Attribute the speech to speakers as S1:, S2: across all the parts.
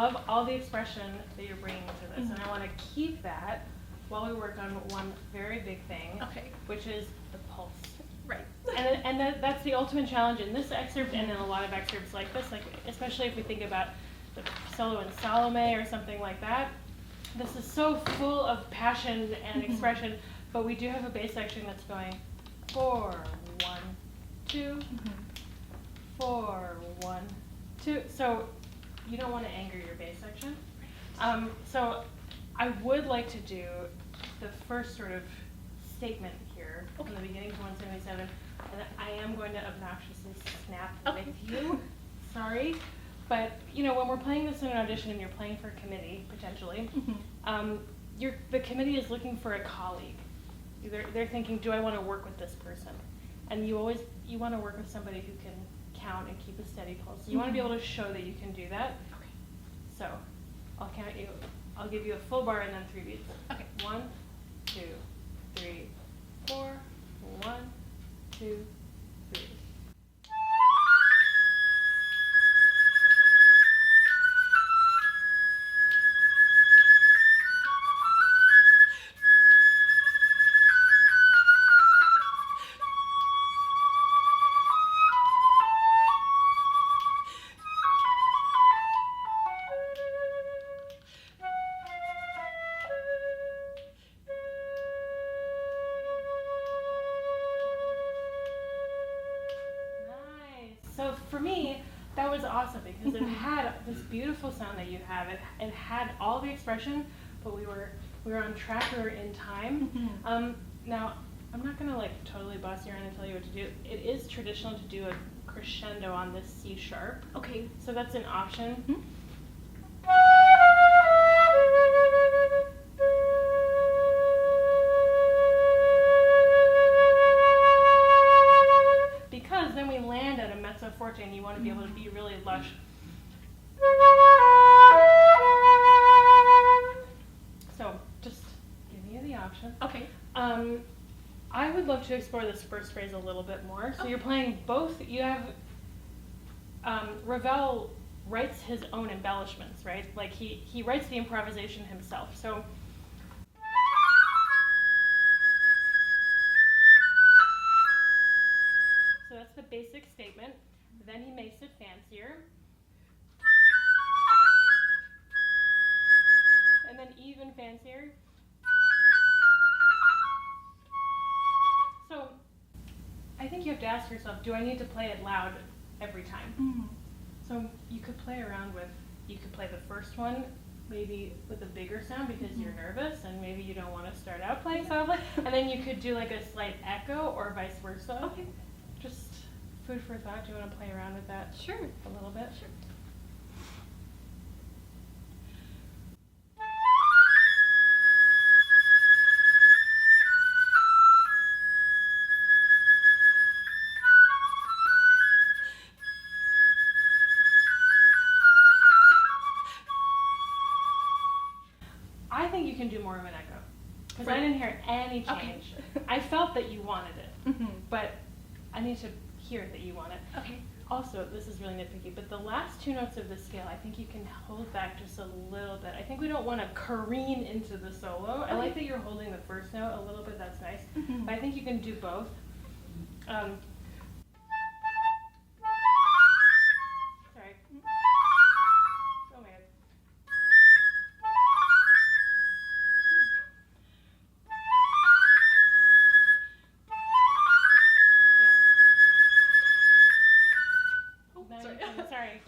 S1: love all the expression that you're bringing to this, and I want to keep that while we work on one very big thing, which is the pulse.
S2: Right.
S1: And that's the ultimate challenge in this excerpt and in a lot of excerpts like this, like especially if we think about the solo in Salome or something like that. This is so full of passion and expression, but we do have a bass section that's going 4, 1, 2, 4, 1, 2. So you don't want to anger your bass section. So I would like to do the first sort of statement here from the beginning to 177, and I am going to obnoxiously snap with you. Sorry. But, you know, when we're playing this in an audition and you're playing for a committee, potentially, the committee is looking for a colleague. They're thinking, do I want to work with this person? And you want to work with somebody who can count and keep a steady pulse. You want to be able to show that you can do that. So I'll give you a full bar and then 3 beats. 1, 2, 3, 4, 1, 2, 3. So for me, that was awesome because it had this beautiful sound that you have. It had all the expression, but we were on track. We were in time. Now I'm not gonna like totally boss you around and tell you what to do. It is traditional to do a crescendo on this C sharp. So that's an option. Because then we land at a mezzo forte and you want to be able to be really lush. So just giving you the option. I would love to explore this first phrase a little bit more. So you're playing both. You have Ravel writes his own embellishments, right? Like he writes the improvisation himself. So that's the basic statement. Then he makes it fancier. And then even fancier. So I think you have to ask yourself, do I need to play it loud every time? So you could play around with, you could play the first one maybe with a bigger sound because you're nervous and maybe you don't want to start out playing softly. And then you could do like a slight echo or vice versa. Just food for thought. Do you want to play around with that?
S2: Sure.
S1: A little bit?
S2: Sure.
S1: I think you can do more of an echo because I didn't hear any change. I felt that you wanted it, but I need to hear that you want it. Also, this is really nitpicky, but the last 2 notes of the scale, I think you can hold back just a little bit. I think we don't want to careen into the solo. I like that you're holding the first note a little bit. That's nice. But I think you can do both. Sorry. Oh my god. Sorry.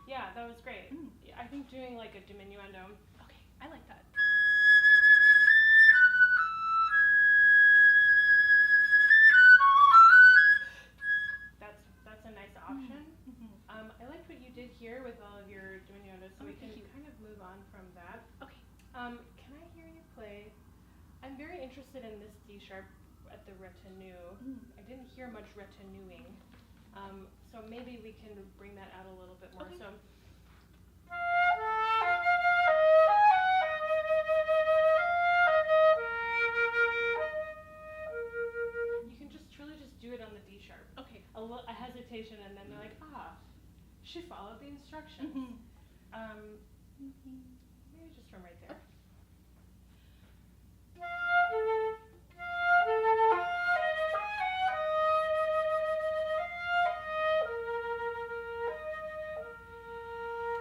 S1: Yeah, that was great. I think doing like a diminuendo.
S2: I like that.
S1: That's a nice option. I liked what you did here with all of your diminuendos, so we can kind of move on from that. Can I hear you play? I'm very interested in this D sharp at the retenue. I didn't hear much retenuing, so maybe we can bring that out a little bit more. So. meditation, and then they're like, she followed the instructions. Maybe just from right there.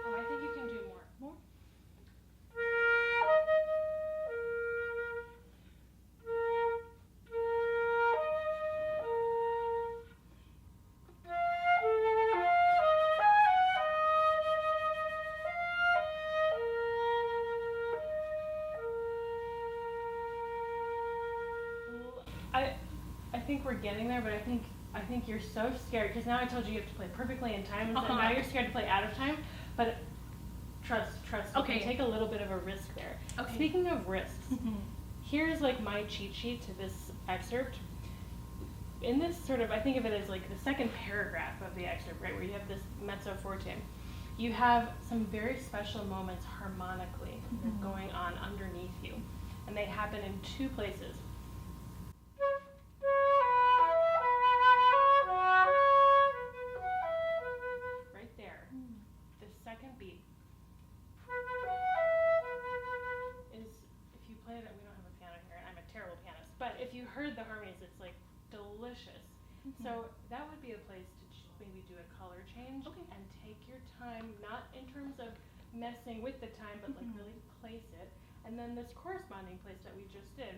S1: Oh, I think you can do more. More? I think we're getting there, but I think you're so scared, because now I told you have to play perfectly in time, and now you're scared to play out of time. But trust. Okay. Take a little bit of a risk there. Okay. Speaking of risks, here's like my cheat sheet to this excerpt. In this sort of, I think of it as like the second paragraph of the excerpt, right, where you have this mezzo forte. You have some very special moments harmonically going on underneath you, and they happen in two places. Second beat is, if you played it, we don't have a piano here, and I'm a terrible pianist, but if you heard the harmonies, it's like delicious. So that would be a place to maybe do a color change and take your time, not in terms of messing with the time, but like really place it. And then this corresponding place that we just did.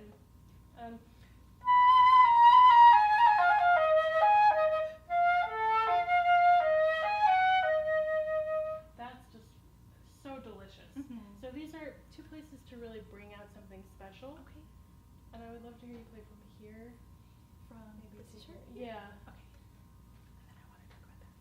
S1: So these are two places to really bring out something special. Okay. And I would love to hear you play from here. From maybe this here? Yeah. Okay. And then I want to talk about that.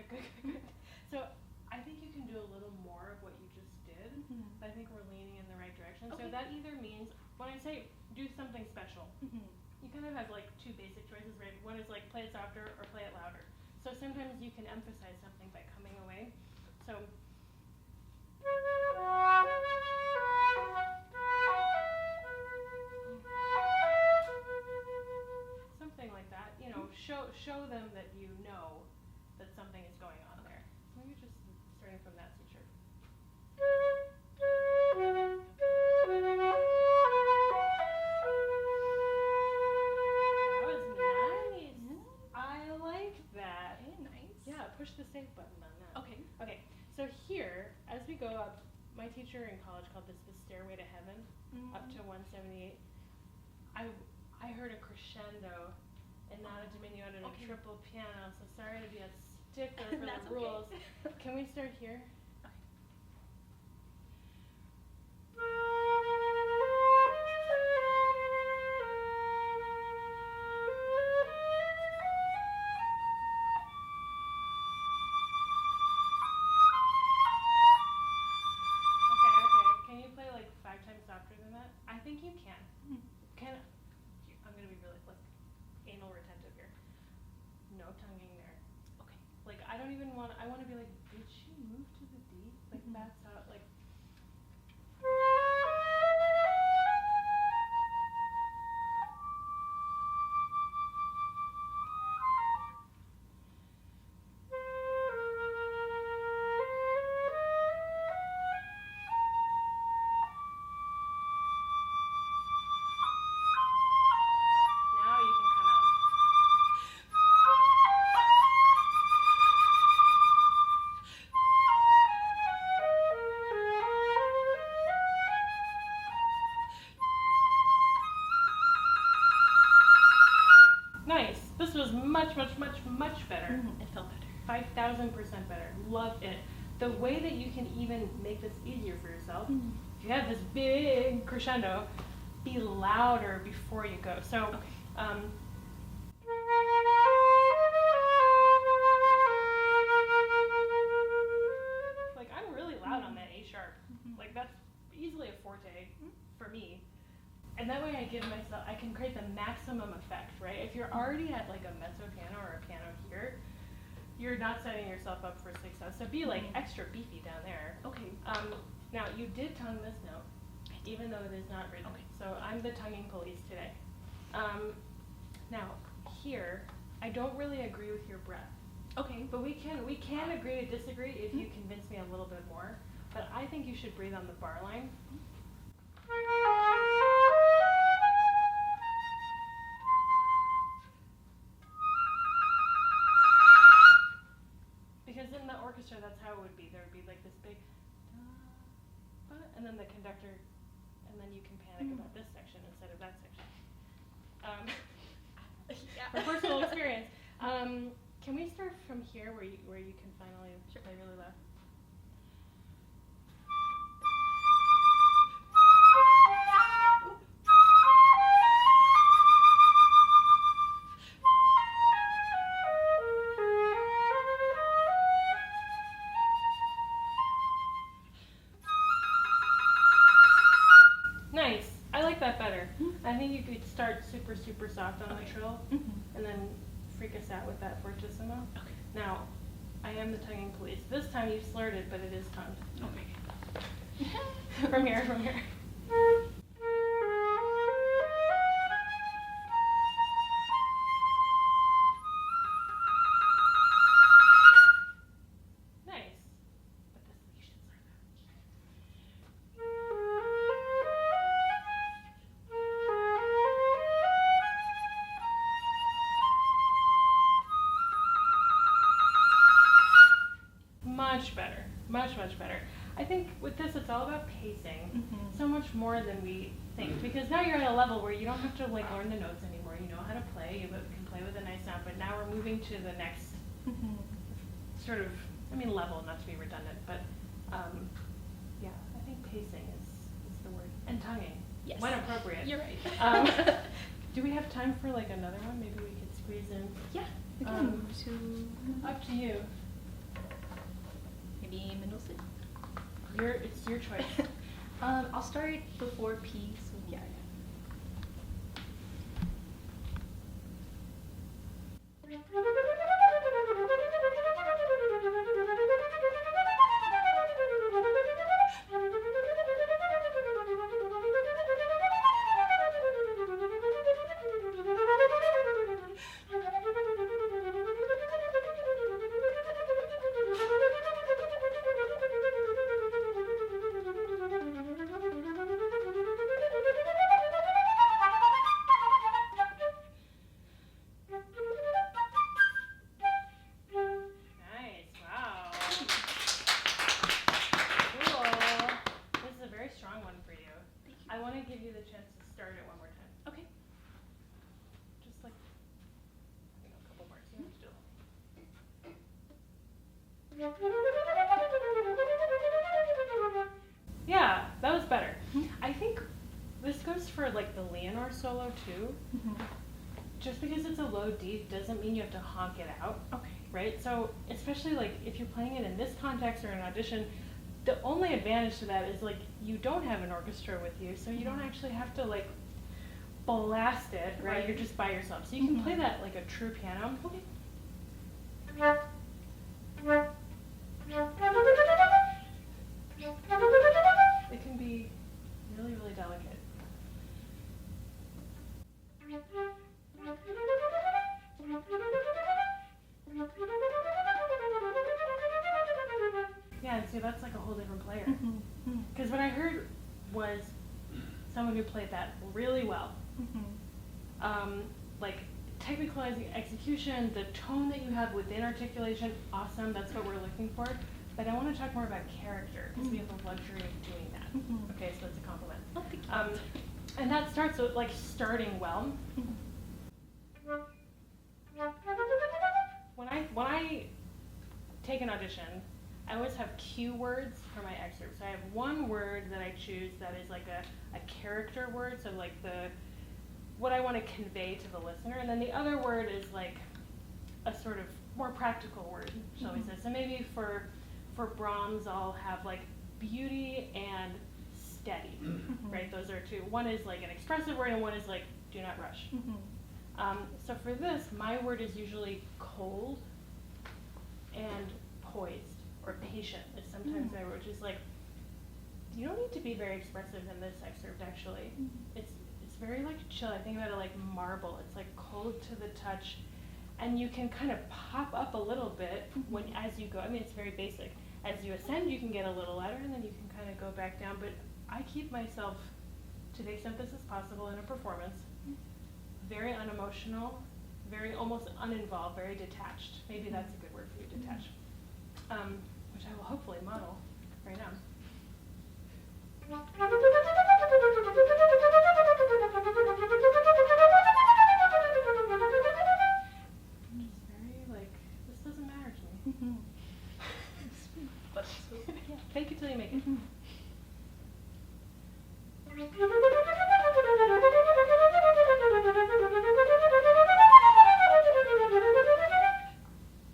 S1: Okay. So I think you can do a little more of what you just did, but I think we're leaning in the right direction. Okay. So that either means, when I say do something special, you kind of have like two basic choices, right? One is like play it softer or play it louder. So sometimes you can emphasize something by coming away. So something like that, you know, show them that you know that something is going on there. So maybe just starting from that teacher. That was nice. I like that. Very nice. Yeah, push the save button on that. Okay. Okay. So here, as we go up, my teacher in college called this the Stairway to Heaven, up to 178. I heard a crescendo and not a diminuendo and a triple piano, so sorry to be a stickler for the rules. Okay. Can we start here? Okay. Can you play like 5 times softer than that? I think you can. I'm going to be really anal retentive here. No tonguing there. Okay. Like, I don't even want, I want to be like, did she move to the D? Like, that's how, like. This was much better. It felt better. 5,000% better. Loved it. The way that you can even make this easier for yourself, if if you have this big crescendo, be louder before you go. So, like I'm really loud on that A sharp. Like that's easily a forte for me. And that way I can create the maximum effect, right? If you're already at like a mezzo piano or a piano here, you're not setting yourself up for success. So be like extra beefy down there.
S2: Okay.
S1: Now you did tongue this note, even though it is not written.
S2: Okay.
S1: So I'm the tonguing police today. Now here, I don't really agree with your breath.
S2: Okay.
S1: But we can agree to disagree if you convince me a little bit more. But I think you should breathe on the bar line. Because in the orchestra, that's how it would be. There would be like this big, and then the conductor, and then you can panic about this section instead of that section. From personal experience. Can we start from here where you can finally play really loud? Nice. I like that better. I think you could start super, super soft on the trill, and then freak us out with that fortissimo.
S2: Okay.
S1: Now, I am the tonguing police. This time you slurred it, but it is tongued.
S2: Okay.
S1: From here. Nice. But this, you should slur that. Much better. Much better. I think with this, it's all about pacing, so much more than we think. Because now you're at a level where you don't have to like learn the notes anymore. You know how to play. You can play with a nice sound. But now we're moving to the next sort of, level. Not to be redundant, but yeah, I think pacing is the word. And tonguing.
S2: Yes.
S1: When appropriate.
S2: You're right.
S1: Do we have time for like another one? Maybe we could squeeze in.
S2: Yeah. We can move to
S1: Up to you.
S2: maybe Mendelssohn.
S1: It's your choice.
S2: I'll start before P. So yeah.
S1: Yeah, that was better. I think this goes for like the Leonore solo too. Just because it's a low D doesn't mean you have to honk it out.
S2: Okay.
S1: Right? So especially like if you're playing it in this context or an audition, the only advantage to that is like you don't have an orchestra with you, so you don't actually have to like blast it, right? You're just by yourself. So you can play that like a true piano. Okay. It can be really, really delicate. Yeah, and see, that's like a whole different player. Because what I heard was someone who played that really well. Like technical execution, the tone that you have within articulation, awesome. That's what we're looking for. But I want to talk more about character because we have the luxury of doing that. Okay, so that's a compliment.
S2: Oh, thank you.
S1: And that starts with like starting well. When I take an audition, I always have cue words for my excerpts. So I have one word that I choose that is like a character word, so like what I want to convey to the listener, and then the other word is like a sort of more practical word, shall we say. So maybe for Brahms, I'll have like beauty and steady, right? Those are two. One is like an expressive word, and one is like do not rush. So for this, my word is usually cold and poised, or patient is sometimes my word, which is like, you don't need to be very expressive in this excerpt, actually. It's very like chill. I think about it like marble. It's like cold to the touch, and you can kind of pop up a little bit as you go. I mean, it's very basic. As you ascend, you can get a little louder, and then you can kind of go back down. But I keep myself, to the extent this is possible in a performance, very unemotional, very almost uninvolved, very detached. Maybe that's a good word for you, detached. Which I will hopefully model right now. Just very like, this doesn't matter to me. But yeah, fake it till you make it.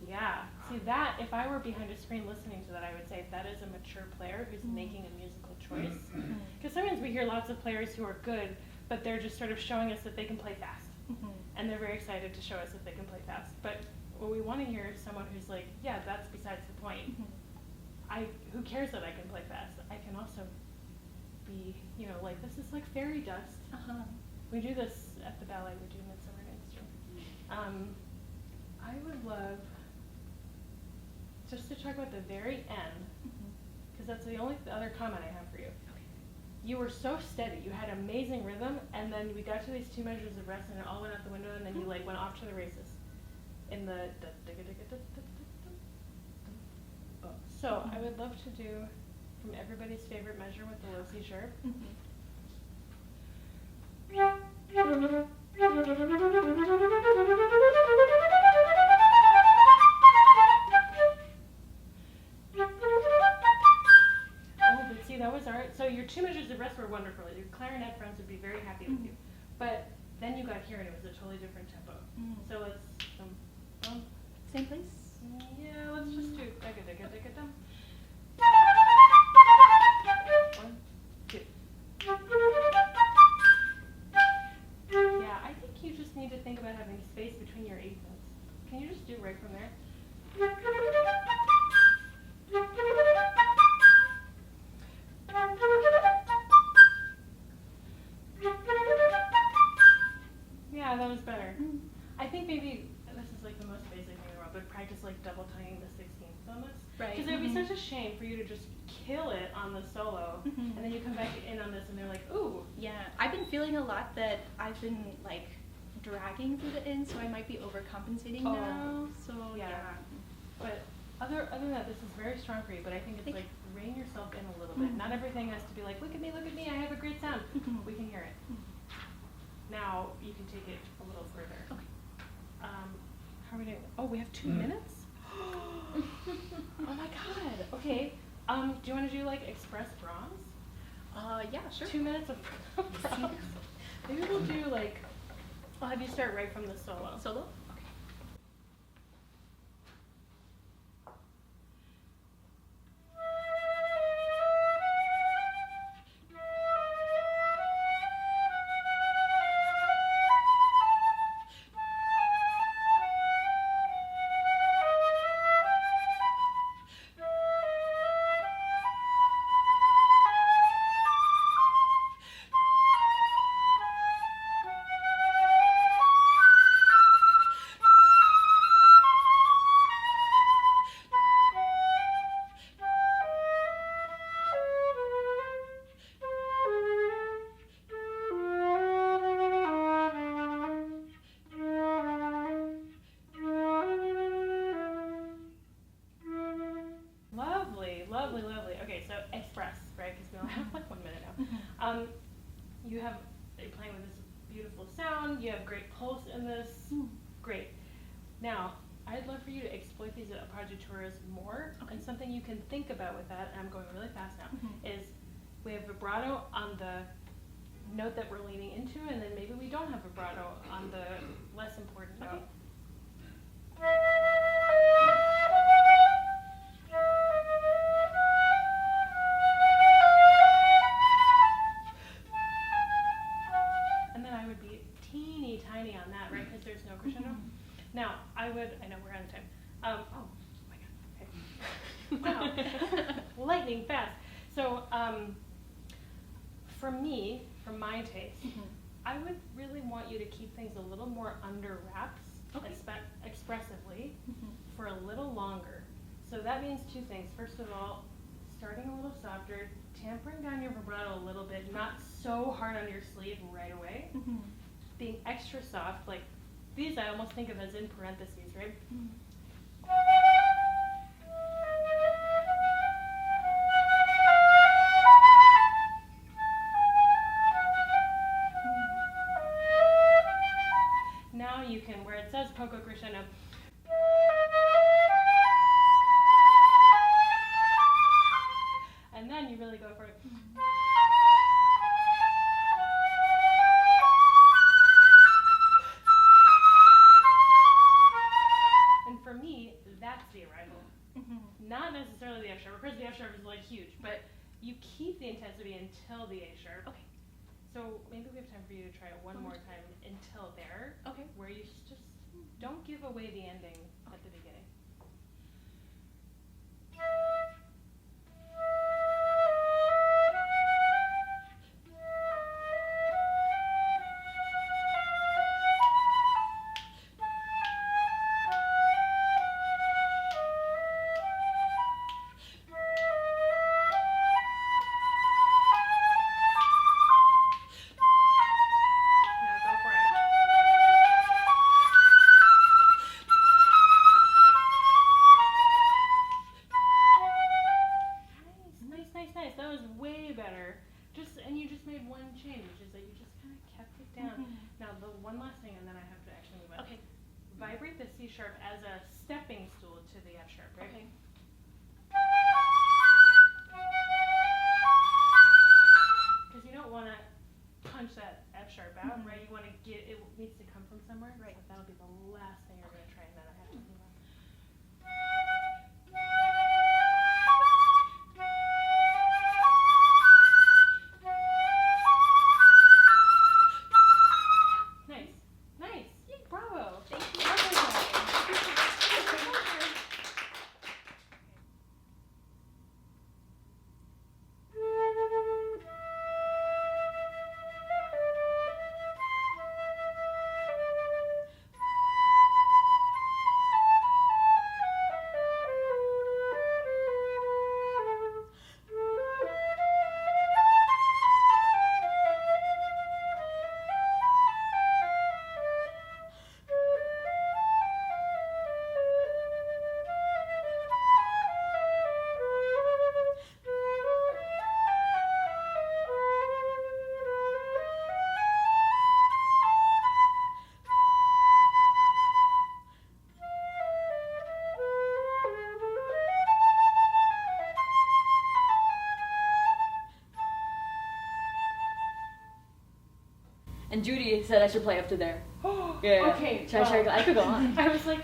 S1: Yeah, see that, if I were behind a screen listening to that, I would say that is a mature player who's making a musical choice. Because sometimes we hear lots of players who are good, but they're just sort of showing us that they can play fast. And they're very excited to show us that they can play fast. But what we want to hear is someone who's like, yeah, that's besides the point. Who cares that I can play fast? I can also be, like, this is like fairy dust. We do this at the ballet, we do Midsummer Night's Dream. I would love just to talk about the very end, because that's the only other comment I have for you. You were so steady, you had amazing rhythm, and then we got to these two measures of rest, and it all went out the window, and then you like went off to the races. In the so I would love to do from everybody's favorite measure with the low C sharp. But see, that was so your two measures of rest were wonderful. Your clarinet friends would be very happy with you. But then you got here and it was a totally different tempo. So let's,
S2: Same place?
S1: yeah, let's just do dum. 1, 2. Yeah, I think you just need to think about having space between your 8 notes. Can you just do right from there? Yeah, that was better. I think maybe this is like the most basic thing in the world, but practice like double tonguing the 16ths on this.
S2: Right.
S1: Because it would be such a shame for you to just kill it on the solo, and then you come back in on this and they're like, ooh.
S2: Yeah, I've been feeling a lot that I've been like dragging through the end, so I might be overcompensating now. So yeah.
S1: But other than that, this is very strong for you, but I think it's like rein yourself in a little bit. Not everything has to be like, look at me, I have a great sound. We can hear it. Now you can take it a little further.
S2: Okay.
S1: How are we doing? Oh, we have 2 minutes? Oh my god. Okay. Do you want to do like Express Brahms?
S2: Yeah, sure.
S1: 2 minutes of Brahms. Maybe we'll do like, I'll have you start right from the solo.
S2: Solo? Okay. Lovely. Okay, so Express, right? Because we only have like 1 minute now. You're playing with this beautiful sound. You have great pulse in this. Great. Now,
S1: I'd love for you to exploit these appoggiaturas more, and something you can think about with that, and I'm going really fast now, is we have vibrato on the note that we're leaning into, and then maybe we don't have vibrato on the less important note. And then I would be teeny tiny on that, right, because there's no crescendo. Now, I know we're out of time. Oh my God, okay. Wow, lightning fast. So, for me, for my taste, I would really want you to keep things a little more under wraps, expressively, for a little longer. So that means two things. First of all, starting a little softer, tampering down your vibrato a little bit, not so hard on your sleeve right away, being extra soft, like these I almost think of as in parentheses, right? Now you can, where it says poco crescendo, and then you really go for it. And for me, that's the arrival. Not necessarily the F sharp. Of course, the F sharp is like huge, but you keep the intensity until the A sharp. Okay. So maybe we have time for you to try it one more time until there. Okay. Where you just don't give away the ending at the beginning. Vibrate the C sharp as a stepping stool to the F sharp, right? Okay. Because you don't want to punch that F sharp out, right? You want to get, it needs to come from somewhere, right? So that'll be the last thing you're going to try, and then I have to move on.
S3: And Judy said I should play up to there. Yeah.
S1: Okay.
S3: I could go on.
S1: I was like,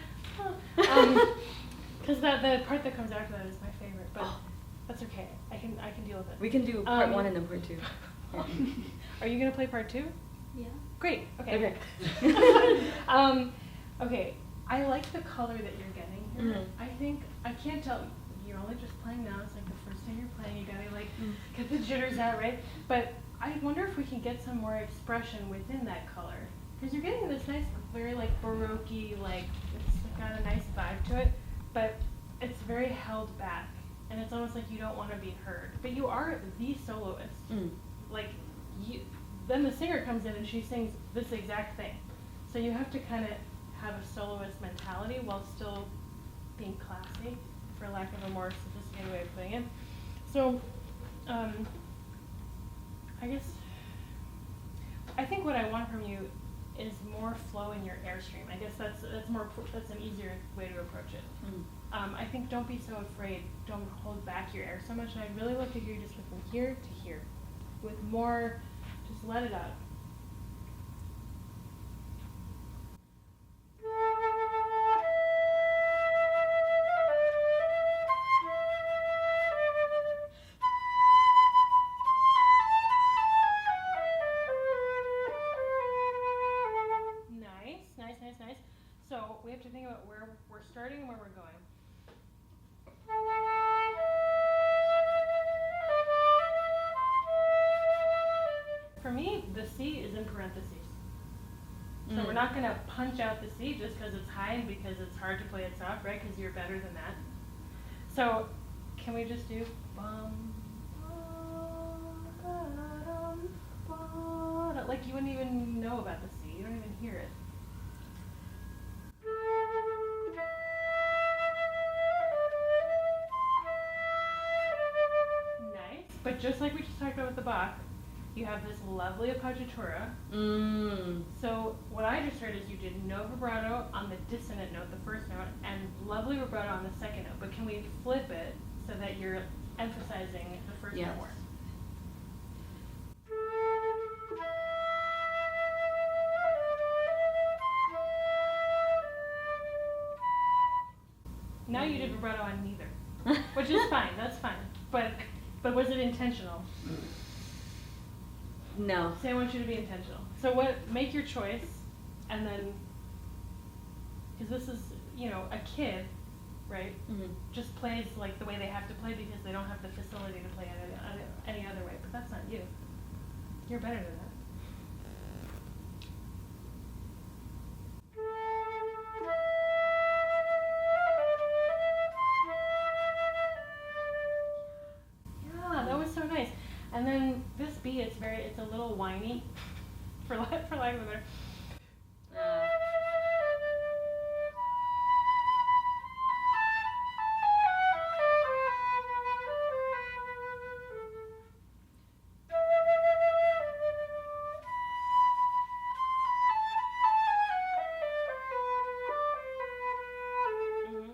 S1: because the part that comes after that is my favorite, but that's okay. I can deal with it.
S3: We can do part one and then part two.
S1: Are you gonna play part two?
S2: Yeah.
S1: Great. Okay. Okay. I like the color that you're getting here. I think I can't tell. You're only just playing now. It's like the first time you're playing. You gotta like get the jitters out, right? But I wonder if we can get some more expression within that color, because you're getting this nice, very like baroque-y, like it's got a nice vibe to it, but it's very held back, and it's almost like you don't want to be heard. But you are the soloist. Like you, then the singer comes in and she sings this exact thing, so you have to kind of have a soloist mentality while still being classy, for lack of a more sophisticated way of putting it. So. I guess, I think what I want from you is more flow in your airstream. I guess that's an easier way to approach it. I think don't be so afraid. Don't hold back your air so much. And I'd really like to hear you just go from here to here, with more. Just let it out. Nice. So we have to think about where we're starting and where we're going. For me, the C is in parentheses. So we're not going to punch out the C just because it's high and because it's hard to play it soft, right? Because you're better than that. So can we just do bum, ba-dum, ba-dum. Like you wouldn't even know about the C. You don't even hear it. Nice. But just like we just talked about with the Bach, you have this lovely appoggiatura. So what I just heard is you did no vibrato on the dissonant note, the first note, and lovely vibrato on the second note. But can we flip it so that you're emphasizing the first note more? Now you did vibrato on neither, which is fine. That's fine. But was it intentional?
S3: No.
S1: See, I want you to be intentional. So make your choice, and then, because this is, a kid, right? Just plays like the way they have to play because they don't have the facility to play it any other way. But that's not you. You're better than that. That was so nice. And then this B, it's a little whiny, for lack of a better.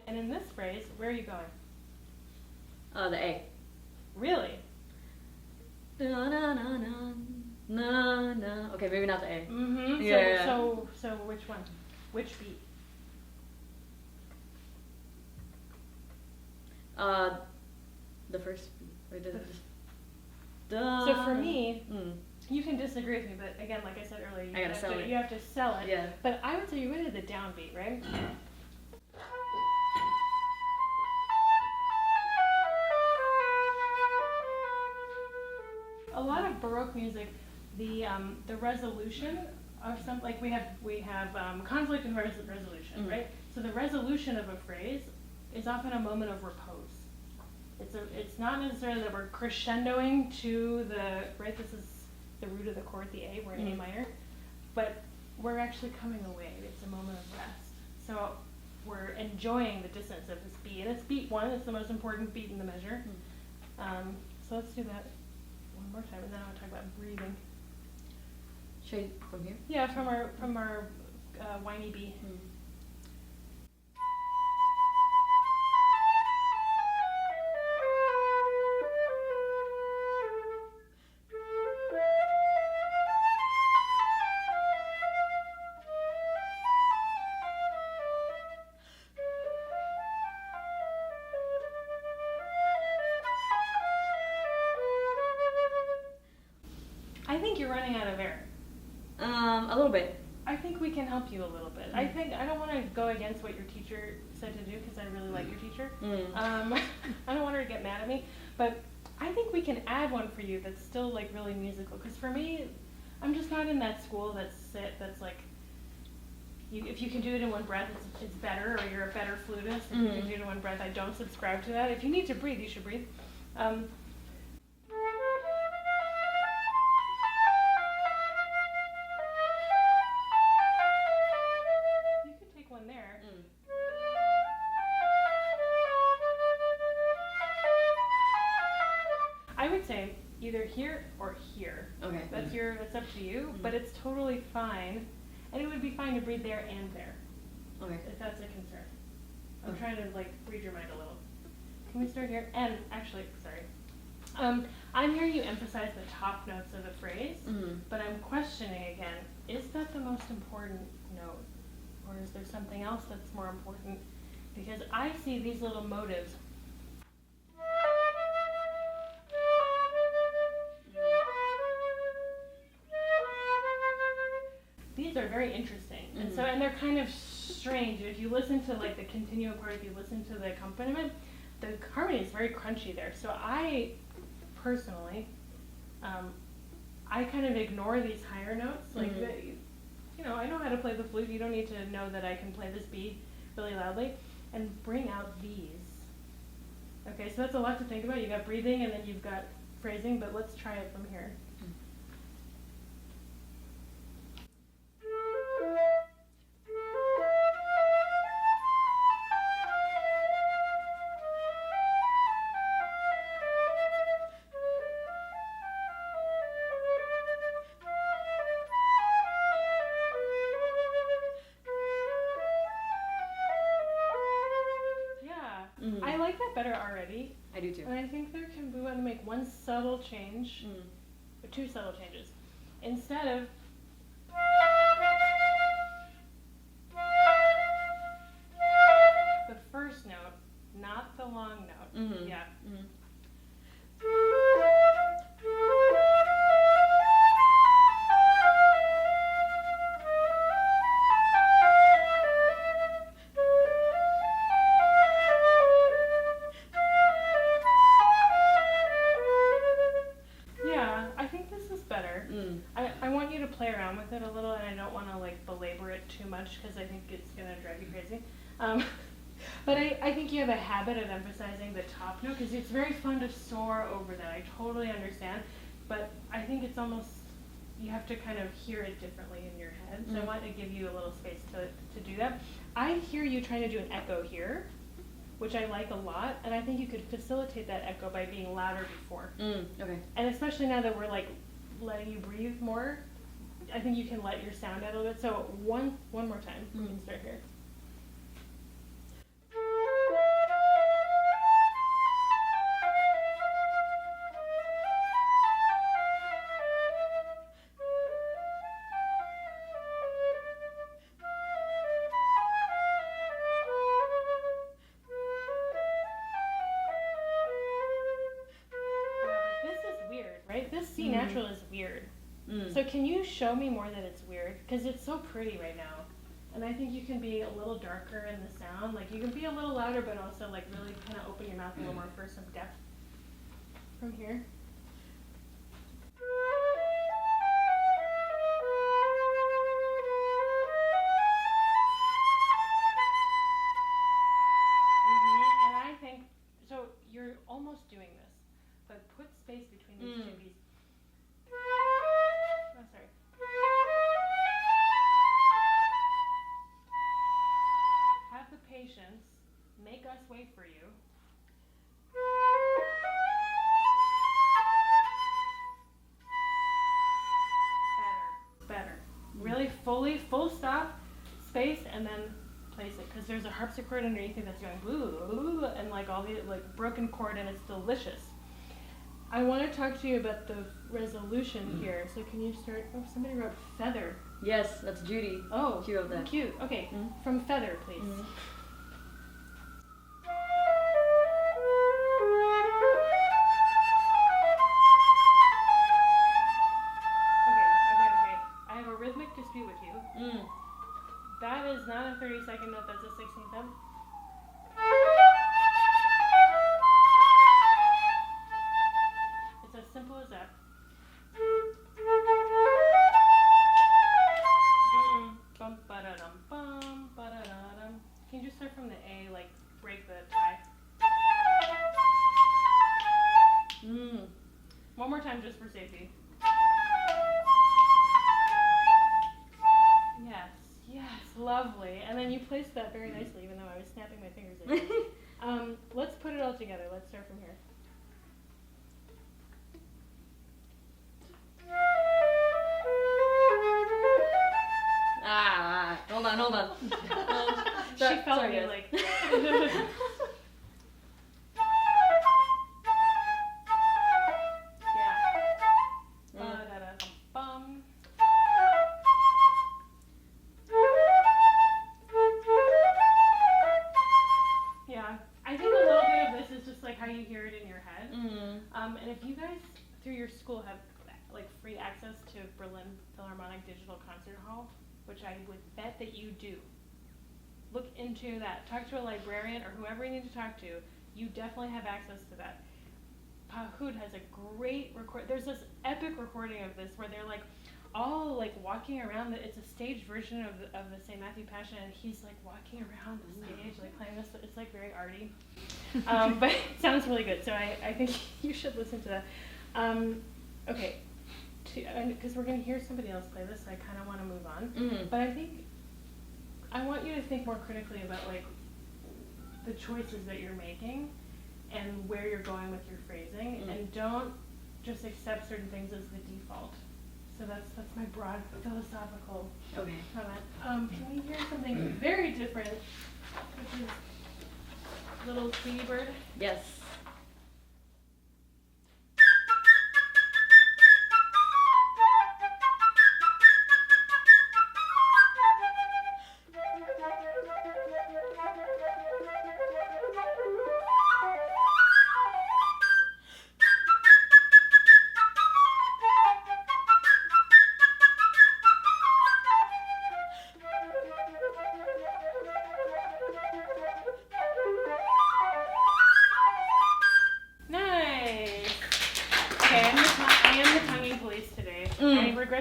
S1: And in this phrase, where are you going?
S3: The A.
S1: Really?
S3: Na na na na na na. Okay, maybe not the A.
S1: Yeah. So which one? Which beat?
S3: The first beat.
S1: So for me, you can disagree with me, but again, like I said earlier, you have to sell it.
S3: Yeah.
S1: But I would say you went to the downbeat, right? A lot of Baroque music, the resolution of we have conflict and resolution, right? So the resolution of a phrase is often a moment of repose. It's not necessarily that we're crescendoing to the right. This is the root of the chord, the A. We're in A minor, but we're actually coming away. It's a moment of rest. So we're enjoying the dissonance of this B, and it's beat 1. It's the most important beat in the measure. So let's do that one more time, and then I'll talk about breathing.
S3: Straight from here?
S1: Yeah, from our whiny B. I think you're running out of air.
S3: A little bit.
S1: I think we can help you a little bit. I don't want to go against what your teacher said to do because I really like your teacher. I don't want her to get mad at me, but I think we can add one for you that's still like really musical. Because for me, I'm just not in that school that's like, if you can do it in one breath, it's better, or you're a better flutist. If you can do it in one breath, I don't subscribe to that. If you need to breathe, you should breathe. I would say either here or here.
S3: Okay.
S1: That's up to you, but it's totally fine. And it would be fine to breathe there and there.
S3: Okay.
S1: If that's a concern. I'm trying to like read your mind a little. Can we start here? And actually, sorry. I'm hearing you emphasize the top notes of a phrase, but I'm questioning again, is that the most important note? Or is there something else that's more important? Because I see these little motives. These are very interesting. And so, and they're kind of strange. If you listen to like the continuo part, if you listen to the accompaniment, the harmony is very crunchy there. So I personally, I kind of ignore these higher notes. Like, you know, I know how to play the flute. You don't need to know that I can play this B really loudly. And bring out these. Okay, so that's a lot to think about. You've got breathing and then you've got phrasing, but let's try it from here. I like that better already.
S3: I do too.
S1: And I think we want to make one subtle change, or two subtle changes. Instead of the first note, not the long note. Yeah. I want you to play around with it a little, and I don't want to like belabor it too much because I think it's gonna drive you crazy. But I think you have a habit of emphasizing the top note because it's very fun to soar over that. I totally understand, but I think it's almost you have to kind of hear it differently in your head. So I want to give you a little space to do that. I hear you trying to do an echo here, which I like a lot, and I think you could facilitate that echo by being louder before.
S3: Okay.
S1: And especially now that we're like letting you breathe more, I think you can let your sound out a little bit. So one more time. We can start here. This C natural is weird. So can you show me more that it's weird? Because it's so pretty right now. And I think you can be a little darker in the sound. Like you can be a little louder, but also like really kind of open your mouth a little more for some depth. From here. And I think, so you're almost doing this, but put space between these two beats. Oh, sorry. Have the patience. Make us wait for you. Better. Really full stop, space, and then place it. Because there's a harpsichord underneath it that's going boo, and like all the like broken chord, and it's delicious. I want to talk to you about the resolution here. So can you start? Oh, somebody wrote feather.
S3: Yes, that's Judy.
S1: Oh,
S3: she wrote that.
S1: Cute. Okay, from feather, please. Okay. I have a rhythmic dispute with you. That is not a 32nd note. That's a 16th note. As simple as that. Bum ba da dum bum ba da da dum. Can you just start from the A, like break the tie? One more time, just for safety. Yes, lovely. And then you placed that very nicely, even though I was snapping my fingers at you. Let's put it all together. Let's start from here.
S3: hold on.
S1: She felt
S3: sorry,
S1: me
S3: guys.
S1: like. Yeah. Ba-da-da-bum-bum. Yeah, I think a little bit of this is just like how you hear it in your head. And if you guys through your school have like free access to Berlin Philharmonic Digital Concert Hall, which I would bet that you do, look into that. Talk to a librarian or whoever you need to talk to. You definitely have access to that. Pahud has a great record. There's this epic recording of this where they're like all like walking around. It's a staged version of the St. Matthew Passion, and he's like walking around the stage like playing this. It's like very arty, but it sounds really good. So I think you should listen to that. Okay, because we're gonna hear somebody else play this. So I kind of want to move on, but I think I want you to think more critically about like the choices that you're making and where you're going with your phrasing, and don't just accept certain things as the default. So that's my broad philosophical comment. Can we hear something very different, which is Little Tweety Bird?
S3: Yes.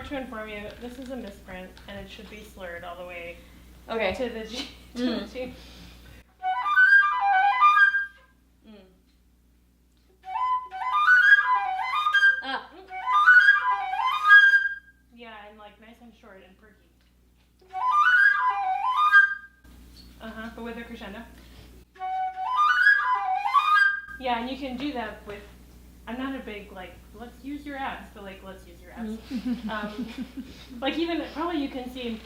S1: To inform you, this is a misprint, and it should be slurred all the way
S3: Okay.
S1: to the G. To the G. Yeah, and like nice and short and perky. But with a crescendo. Yeah, and you can do that with. I'm not a big like let's use your abs, but like let's use your abs. Like even probably you can see.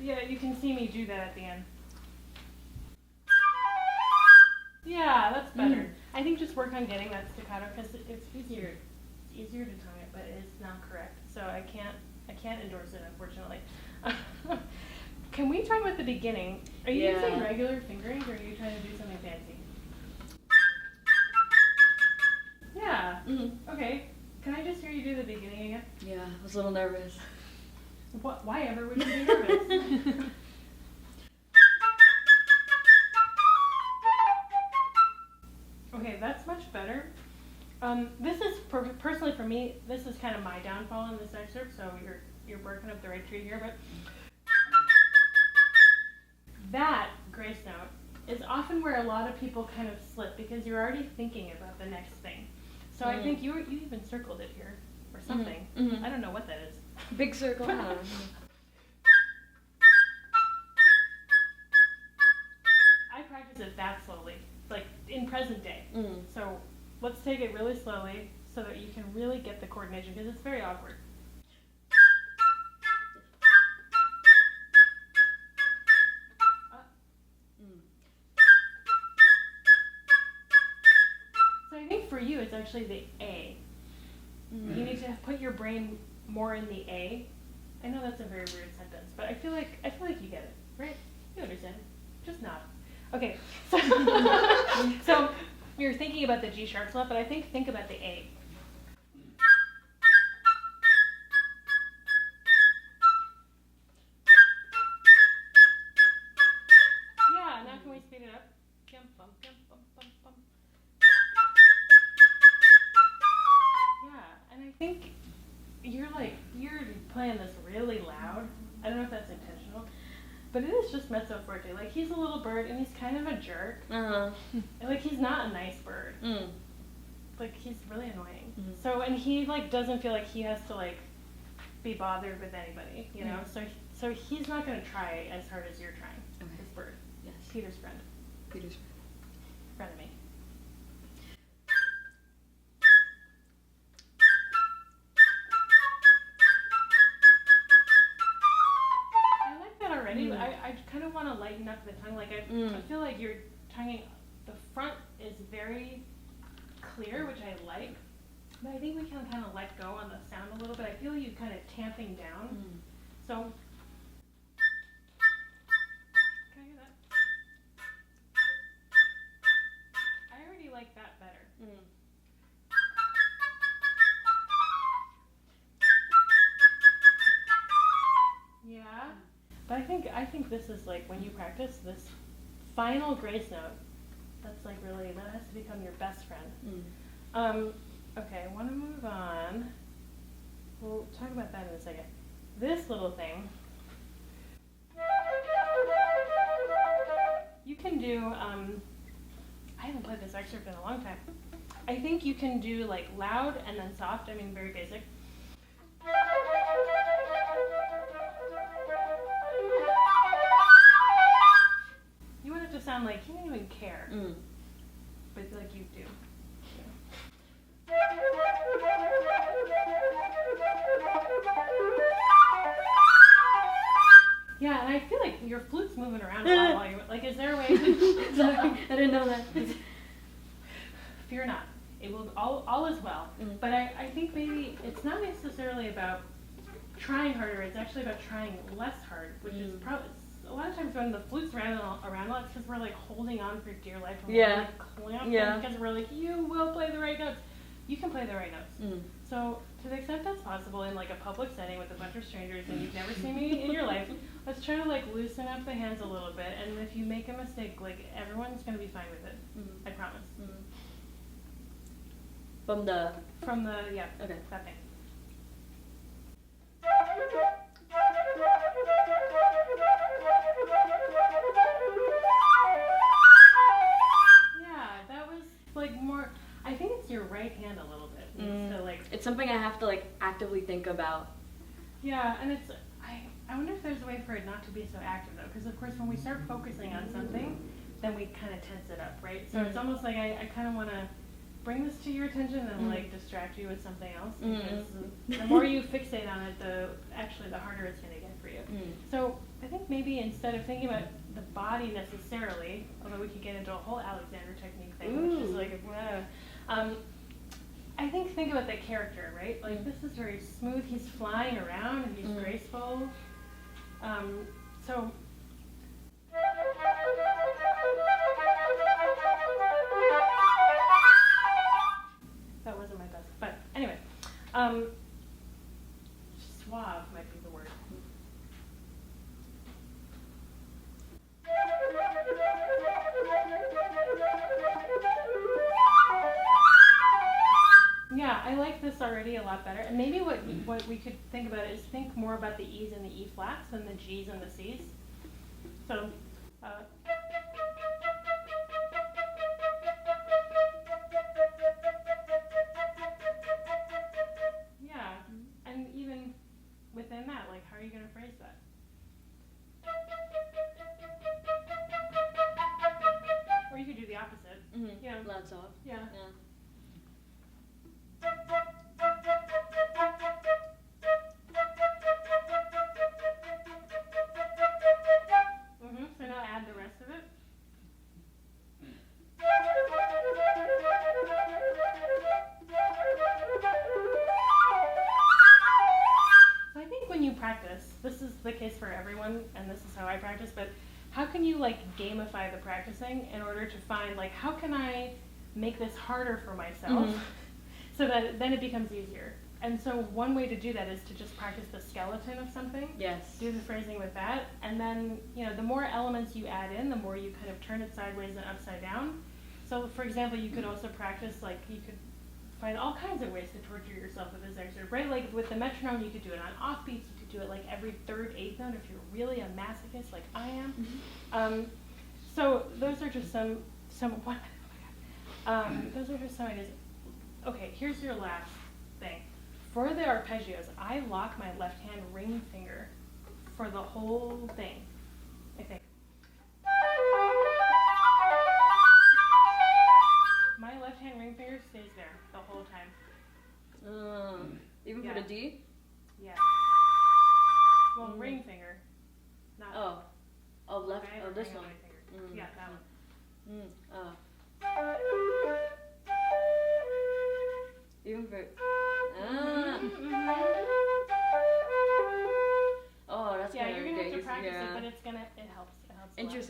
S1: Yeah, you can see me do that at the end. Yeah, that's better. I think just work on getting that staccato because it's easier. It's easier to tongue it, but it's not correct. So I can't endorse it, unfortunately. Can we talk about the beginning? Are you using regular fingerings, or are you trying to do something fancy? Yeah. Okay. Can I just hear you do the beginning again?
S3: Yeah, I was a little nervous.
S1: What? Why ever would you be nervous? Okay, that's much better. This is personally for me. This is kind of my downfall in this excerpt. So you're working up the right tree here, but that grace note is often where a lot of people kind of slip because you're already thinking about the next thing. So I think you even circled it here or something. I don't know what that is.
S3: Big circle.
S1: I practice it that slowly, like in present day. So let's take it really slowly so that you can really get the coordination because it's very awkward. So I think for you it's actually the A. You need to put your brain more in the A. I know that's a very weird sentence, but I feel like you get it, right? You understand. Just nod. Okay. So you're thinking about the G sharp a lot, but I think about the A. Yeah, now can we speed it up? Yum, bum, yum, bum, bum, bum. Yeah, and I think you're playing this really loud. I don't know if that's intentional, but it is just mezzo forte. Like he's a little bird and he's kind of a jerk. Like he's not a nice bird. Like he's really annoying. So and he like doesn't feel like he has to like be bothered with anybody, you know. So he's not gonna try as hard as you're trying. Okay. This bird.
S3: Yes.
S1: Peter's friend.
S3: Peter's
S1: friend of me. kind of want to lighten up the tongue. Like I feel like your tonguing, the front is very clear, which I like. But I think we can kind of let go on the sound a little bit. I feel you kind of tamping down. So, can I hear that? I already like that better. Yeah. But I think this is like when you practice this final grace note, that's like really, that has to become your best friend. Okay, I want to move on. We'll talk about that in a second. This little thing, you can do, I haven't played this excerpt in a long time. I think you can do like loud and then soft, I mean very basic. You want it to sound like you don't even care, but like you do. Yeah, and I feel like your flute's moving around a lot while you, like, is there a way to...
S3: Sorry, I didn't know that.
S1: Fear not. It will, all is well. But I think maybe it's not necessarily about trying harder, it's actually about trying less hard, which is probably, a lot of times when the flute's around a lot, it's because we're like holding on for dear life and we're like clamping because we're like, you will play the right notes. You can play the right notes. So to the extent that's possible in like a public setting with a bunch of strangers and you've never seen me in your life, let's try to like loosen up the hands a little bit, and if you make a mistake, like everyone's gonna be fine with it. I promise. From the yeah, okay, that thing. Yeah, that was like more, I think it's your right hand a little bit. So like,
S3: it's something I have to like actively think about.
S1: Yeah, and it's, I wonder if there's a way for it not to be so active though, because of course when we start focusing on something, then we kind of tense it up, right? So it's almost like I kind of want to bring this to your attention and like distract you with something else, because the more you fixate on it, the harder it's going to get for you. So I think maybe instead of thinking about the body necessarily, although we could get into a whole Alexander technique thing, which is like, I think about the character, right? Like this is very smooth, he's flying around and he's graceful. So that wasn't my best, but anyway, suave might be the word. Yeah, I like this already a lot better. And maybe what we could think about is think more about the E's and the E flats than the G's and the C's. So, yeah, and even within that, like, how are you going to phrase that? Or you could do the opposite. You know,
S3: loud soft.
S1: Yeah. So now add the rest of it. So I think when you practice, this is the case for everyone, and this is how I practice, but how can you like gamify the practicing in order to find like, how can I make this harder for myself so that then it becomes easier? And so one way to do that is to just practice the skeleton of something.
S3: Yes.
S1: Do the phrasing with that, and then, you know, the more elements you add in, the more you kind of turn it sideways and upside down. So for example, you could also practice, like, you could find all kinds of ways to torture yourself with this excerpt, right? Like with the metronome, you could do it on offbeats, you could do it like every third, eighth note if you're really a masochist like I am. So those are just some those are just some ideas. Okay, here's your last thing. For the arpeggios, I lock my left hand ring finger for the whole thing, I think. My left hand ring finger stays there the whole time.
S3: Even for the D?
S1: Yeah. Well, ring finger, not.
S3: Oh,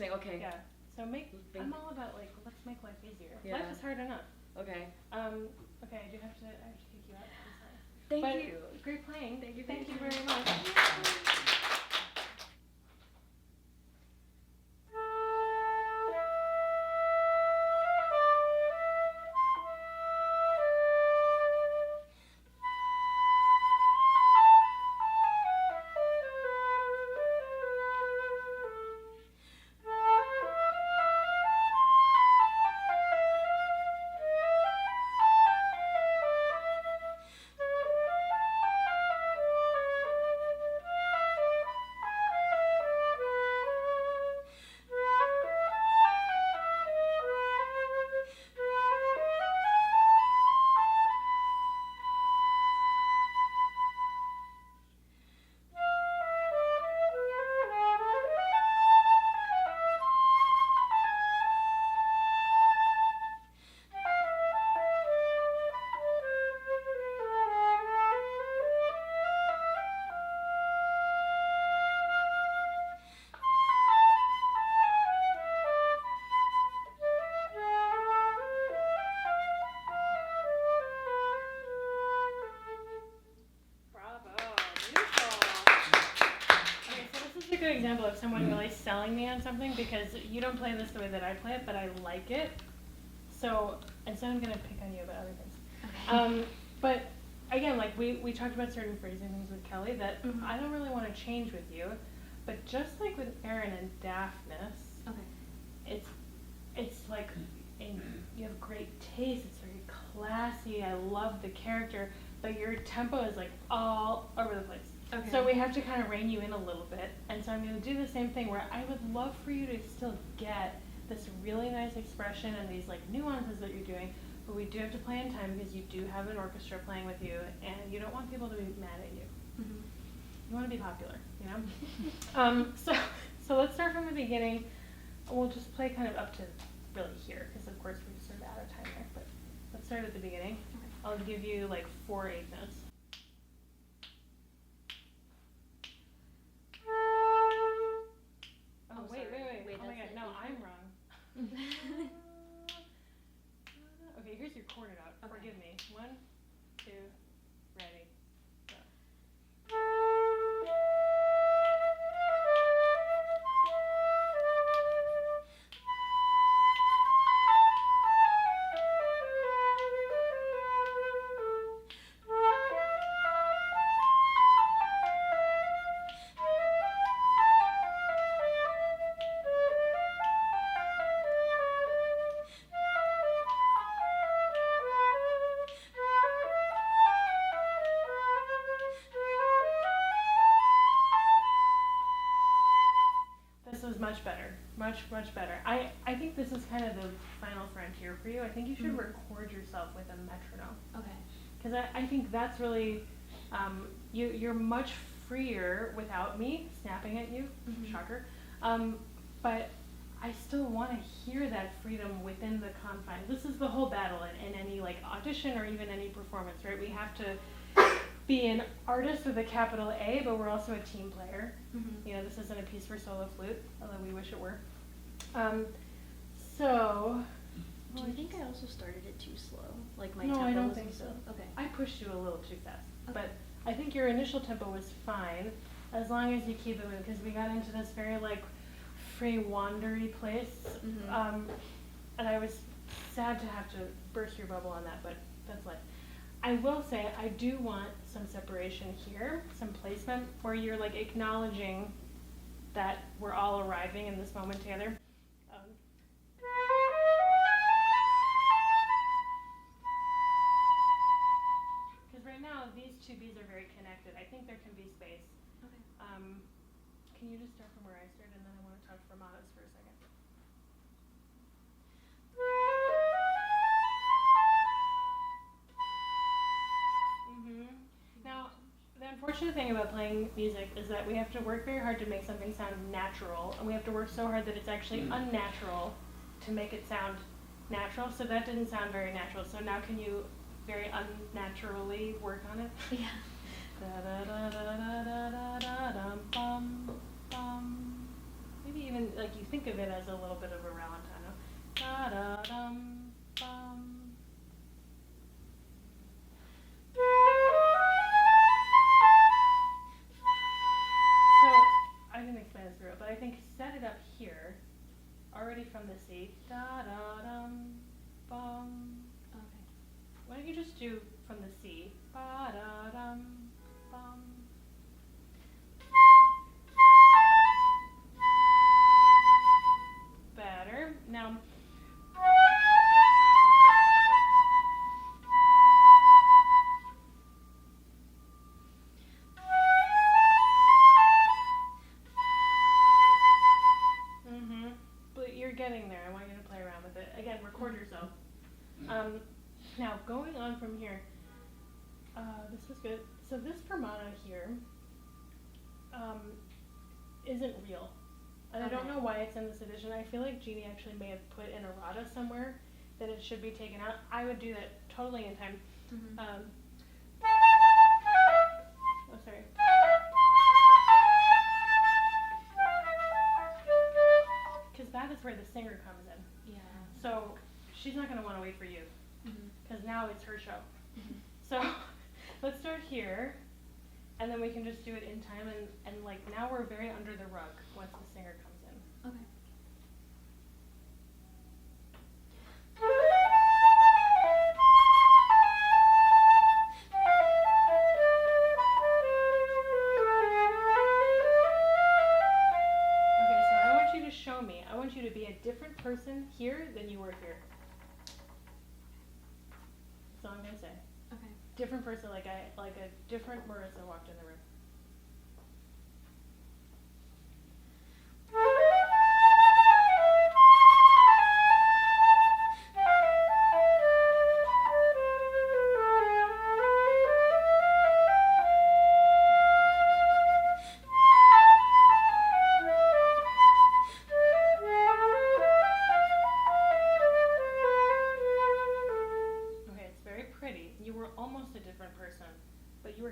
S3: interesting. Okay.
S1: Yeah. So I'm all about like, let's make life easier.
S3: Yeah.
S1: Life is hard enough.
S3: Okay.
S1: Okay, I have to kick you out. I'm sorry.
S3: Thank you.
S1: Great playing.
S3: Thank you.
S1: Thank you very much. Good example of someone really selling me on something, because you don't play this the way that I play it, but I like it. So, and so I'm gonna pick on you about other things. But again, like we talked about certain phrasing things with Kelly that I don't really want to change with you, but just like with Erin and Daphnis, it's like you have great taste. It's very classy. I love the character, but your tempo is like all over the place. Okay. So we have to kind of rein you in a little bit, and so I'm going to do the same thing where I would love for you to still get this really nice expression and these like nuances that you're doing, but we do have to play in time because you do have an orchestra playing with you, and you don't want people to be mad at you. You want to be popular, you know? So let's start from the beginning. We'll just play kind of up to really here, because of course we're sort of out of time there, but let's start at the beginning. I'll give you like 4 8 notes. Oh, wait. Oh my god, no, I'm wrong. Okay, here's your quarter note. Okay. Forgive me. 1, 2, ready, go. Much better. Much better. I think this is kind of the final frontier for you. I think you should record yourself with a metronome. Okay. Because I think that's really, you're much freer without me snapping at you. Shocker. But I still want to hear that freedom within the confines. This is the whole battle in any like audition or even any performance, right? We have to be an artist with a capital A, but we're also a team player. You know, this isn't a piece for solo flute, although we wish it were.
S3: Do you think I also started it too slow? Like my
S1: tempo
S3: tempo
S1: I don't
S3: was
S1: think so.
S3: Okay.
S1: I pushed you a little too fast. Okay. But I think your initial tempo was fine, as long as you keep it moving, because we got into this very like free wandery place. And I was sad to have to burst your bubble on that, but that's life. I will say I do want some separation here, some placement where you're like acknowledging that we're all arriving in this moment together. Because right now these two Bs are very connected. I think there can be space. Okay. Can you just start from where I started, and then I want to talk fermatos for a second. Now, the unfortunate thing about playing music is that we have to work very hard to make something sound natural, and we have to work so hard that it's actually unnatural to make it sound natural. So that didn't sound very natural. So now can you very unnaturally work on it? Yeah. Da da da da da da da da dum bum bum. maybe even like you think of it as a little bit of a rallentano. Da da dum bum. So I didn't explain this real, but I think set it up here, already from the C. Da da dum bum.
S2: Okay.
S1: Why don't you just do from the C? Ba da dum bum. Better. Now. But you're getting there. I want you to play around with it. Again, record yourself. Now, going on from here, this was good. So this fermata here isn't real. And I don't know why it's in this edition. I feel like Jeannie actually may have put in errata somewhere that it should be taken out. I would do that totally in time. Oh, sorry. Because that is where the singer comes in.
S2: Yeah.
S1: So she's not going to want to wait for you. Because now it's her show. So let's start here. And then we can just do it in time. And like now we're very under the rug once the singer comes in.
S2: Okay.
S1: Okay, so I want you to show me. I want you to be a different person here than you were here. That's all I'm gonna say.
S2: Okay.
S1: Different person, like a different Marisa walked in the room.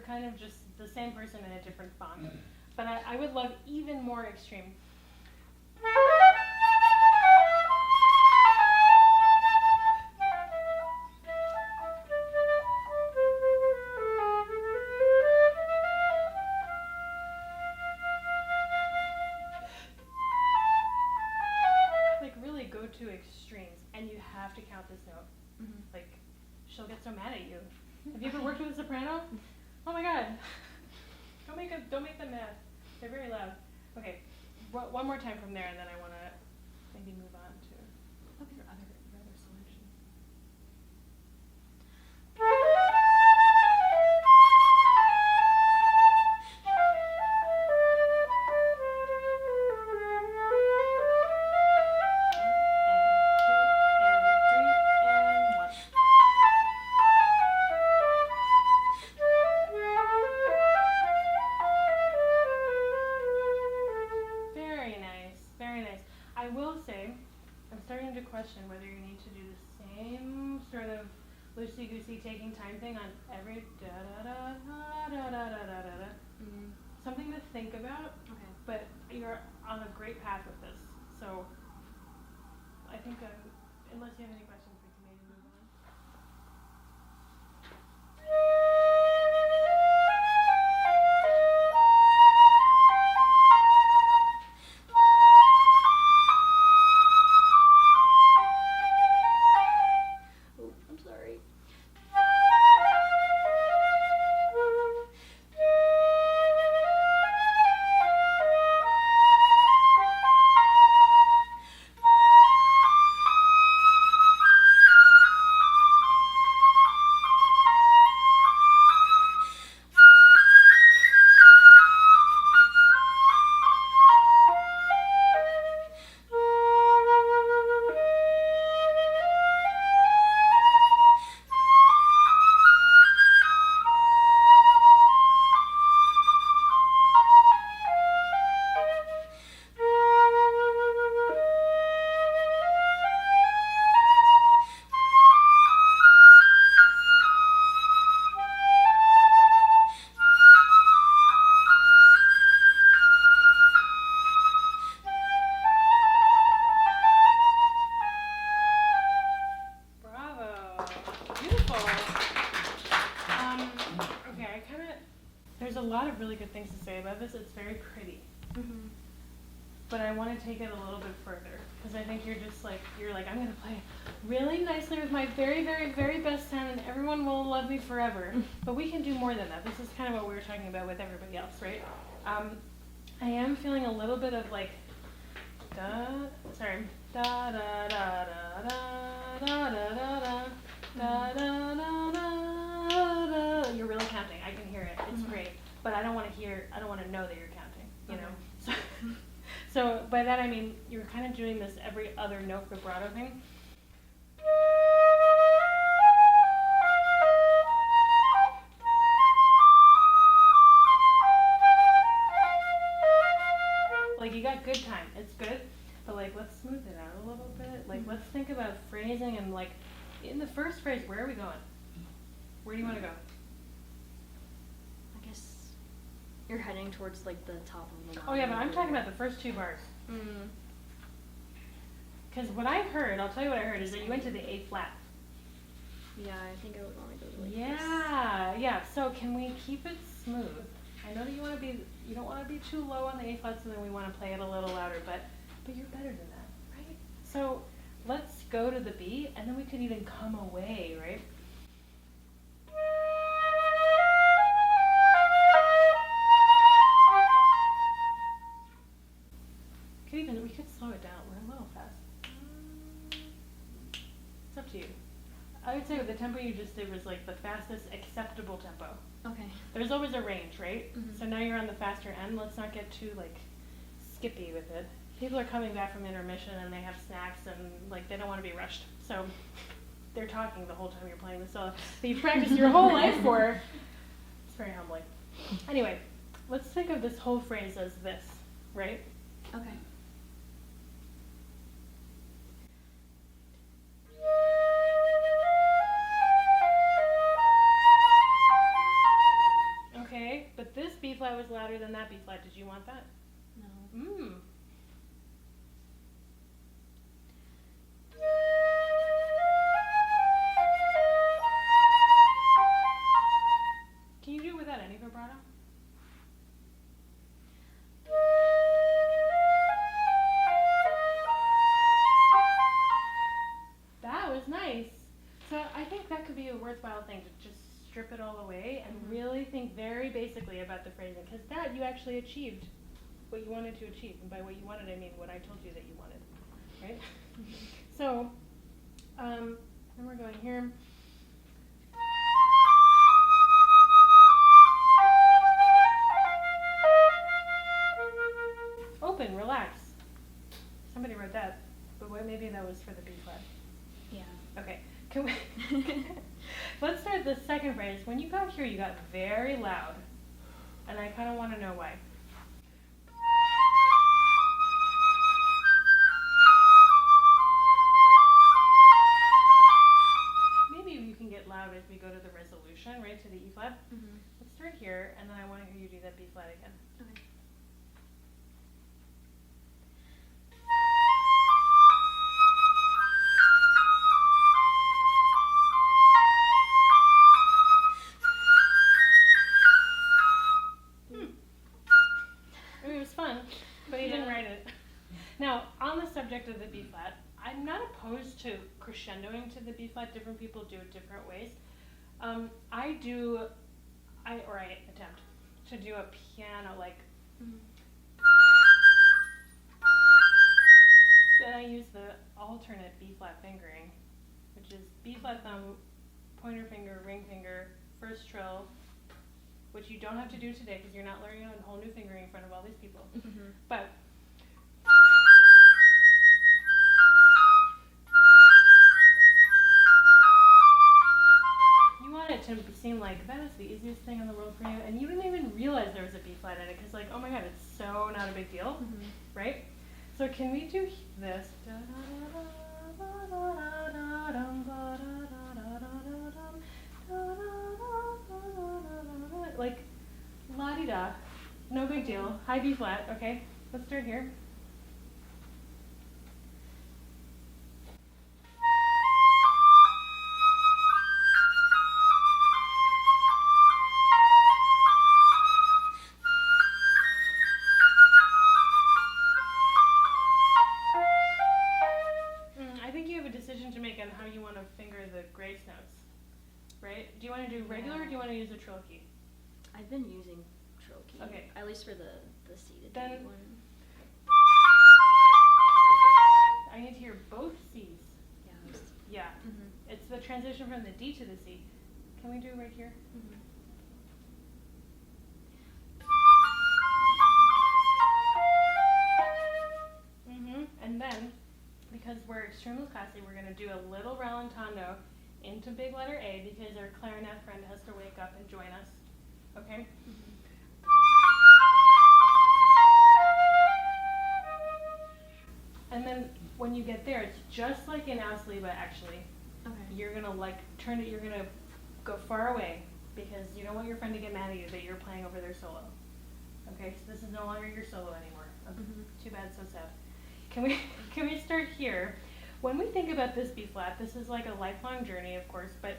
S1: Kind of just the same person in a different font. But I would love even more extreme. Like really go to extremes, and you have to count this note. Like she'll get so mad at you. Have you ever worked with a soprano? Oh my God! Don't make them mad. They're very loud. Okay, one more time from there, and then I want to maybe move on to your other selections. Question whether you need to do the same sort of loosey-goosey taking time thing on every da-da-da-da-da-da-da-da. Something to think about, but you're on a great path with this. So I think unless you have any questions, we can maybe move on. Beautiful. Okay, there's a lot of really good things to say about this. It's very pretty.
S2: Mm-hmm.
S1: But I want to take it a little bit further, because I think you're like, I'm going to play really nicely with my very, very, very best sound, and everyone will love me forever. But we can do more than that. This is kind of what we were talking about with everybody else, right? I am feeling a little bit of like, da, da, da, da, da, da, da, da, da, da, da, da, da, da. You're really counting. I can hear it. It's great. But I don't want to know that you're counting, you know? So by that I mean you're kind of doing this every other note vibrato thing. Like you got good time, it's good, but like let's smooth it out a little bit. Like let's think about phrasing and like in the first phrase, where are we going? Where do you want to go?
S3: I guess you're heading towards like the top of the line.
S1: Oh yeah, but I'm talking about the first two bars. Because what I heard, I'll tell you what I heard, is that you went to the A flat.
S3: Yeah, I think I would want to go to like
S1: this. Yeah. So can we keep it smooth? I know that you don't want to be too low on the A flat, so then we want to play it a little louder, but you're better than that, right? So let's go to the B, and then we could even come away, right? We could slow it down. We're a little fast. It's up to you. I would say the tempo you just did was like the fastest acceptable tempo.
S3: Okay.
S1: There's always a range, right?
S3: Mm-hmm.
S1: So now you're on the faster end. Let's not get too like skippy with it. People are coming back from intermission and they have snacks and like they don't want to be rushed. So they're talking the whole time you're playing the solo that you've practiced your whole life for. It's very humbling. Anyway, let's think of this whole phrase as this, right?
S3: Okay. Okay, but this B flat was louder than that B flat. Did you want that? No. Can you do it without any vibrato? That was nice. So I think that could be a worthwhile thing to just strip it all away and really think very basically about the phrasing, because that you actually achieved what you wanted to achieve. And by what you wanted, I mean what I told you that you wanted, right? So, then we're going here. Open, relax. Somebody wrote that, but maybe that was for the B flat. Yeah.
S1: Okay. Can we let's start the second phrase. When you got here, you got very loud, and I kind of want to know why. Maybe you can get loud as we go to the resolution, right, to the E flat.
S3: Mm-hmm.
S1: Let's start here, and then I want to hear you do that B flat again.
S3: Okay.
S1: Now, on the subject of the B flat, I'm not opposed to crescendoing to the B flat. Different people do it different ways. I attempt to do a piano like. Then I use the alternate B flat fingering, which is B flat thumb, pointer finger, ring finger, first trill, which you don't have to do today because you're not learning a whole new fingering in front of all these people.
S3: Mm-hmm.
S1: But you want it to seem like that is the easiest thing in the world for you, and you didn't even realize there was a B flat in it because, like, oh my god, it's so not a big deal, right? So can we do this? Like, la-di-da, no big deal, high B flat, okay? Let's start here. the grace notes, right? Do you want to do regular or do you want to use a trill key?
S4: I've been using trill key.
S1: Okay.
S4: At least for the C to D
S1: Then-
S4: one.
S1: I need to hear both C's.
S4: Yeah. I was-
S1: Yeah.
S4: Mhm.
S1: It's the transition from the D to the C. Can we do it right here?
S4: Mhm.
S1: And then, because we're extremely classy, we're going to do a little rallentando into big letter A because our clarinet friend has to wake up and join us. Okay? And then when you get there, it's just like in Liebe actually.
S4: Okay.
S1: You're going to like turn it, you're going to go far away because you don't want your friend to get mad at you that you're playing over their solo. Okay? So this is no longer your solo anymore. Too bad, so sad. Can we start here? When we think about this B flat, this is like a lifelong journey, of course, but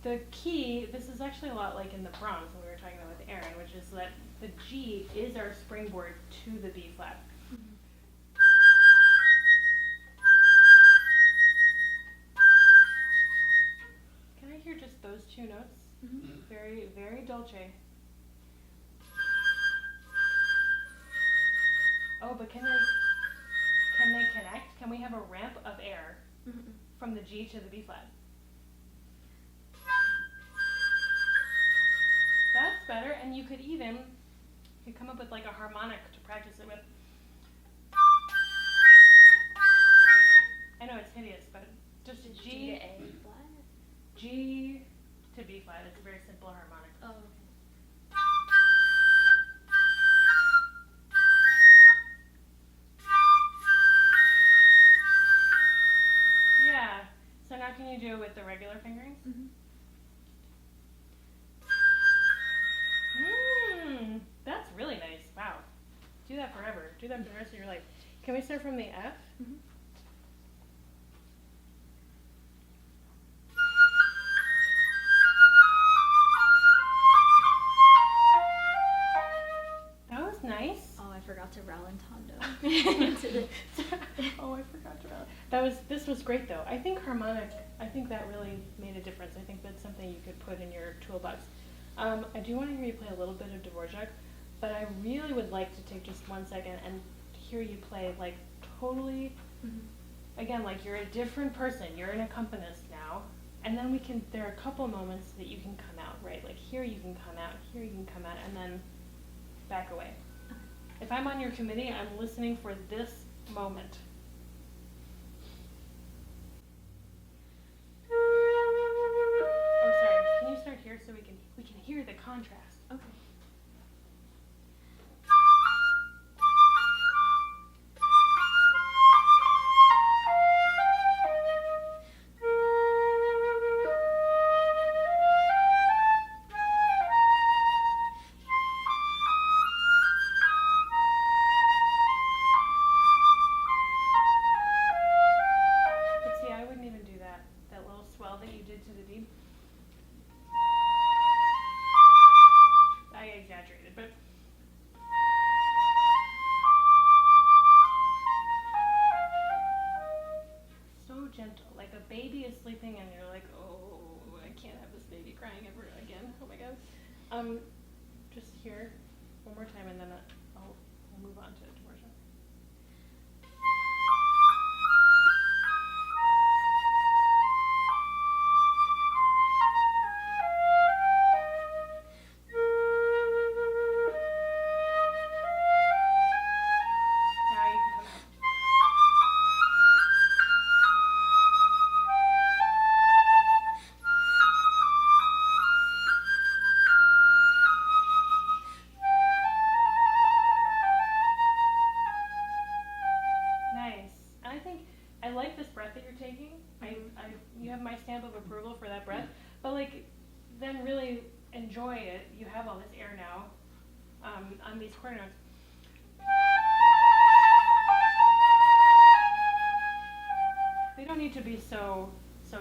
S1: the key, this is actually a lot like in the Brahms when we were talking about with Erin, which is that the G is our springboard to the B flat. Can I hear just those two notes? Very, very dolce. Oh, but can they connect? Can we have a ramp of air from the G to the B flat? That's better, and you could come up with like a harmonic to practice it with. I know it's hideous, but just
S4: G
S1: G
S4: to A flat.
S1: G to B flat. It's a very simple harmonic.
S4: Oh. Okay.
S1: Yeah. So now can you do it with the regular fingerings? That's really nice. Wow. Do that forever. Do that for the rest of your life. Can we start from the F? That was nice.
S4: Oh, I forgot to rallentando.
S1: Oh, I forgot to. This was great though. I think harmonic. I think that really made a difference. I think that's something you could put in your toolbox. I do want to hear you play a little bit of Dvorak, but I really would like to take just 1 second and hear you play like totally. Again, like you're a different person. You're an accompanist now, and then there are a couple moments that you can come out, right? Like here you can come out, here you can come out, and then back away. If I'm on your committee, I'm listening for this moment. Oh, sorry. Can you start here so we can hear the contrast?
S4: Okay.
S1: But see, I wouldn't even do that little swell that you did to the D. I exaggerated, but so gentle, like a baby is sleeping and you're like, oh, I can't have this baby crying ever again. Oh my god. Just here one more time and then I'll move on to Dvorak. Now you can come out. Nice. And I think I like this breath that you're taking. You have my stamp of approval for that breath. But like, then really enjoy it. You have all this air now on these quarter notes. They don't need to be so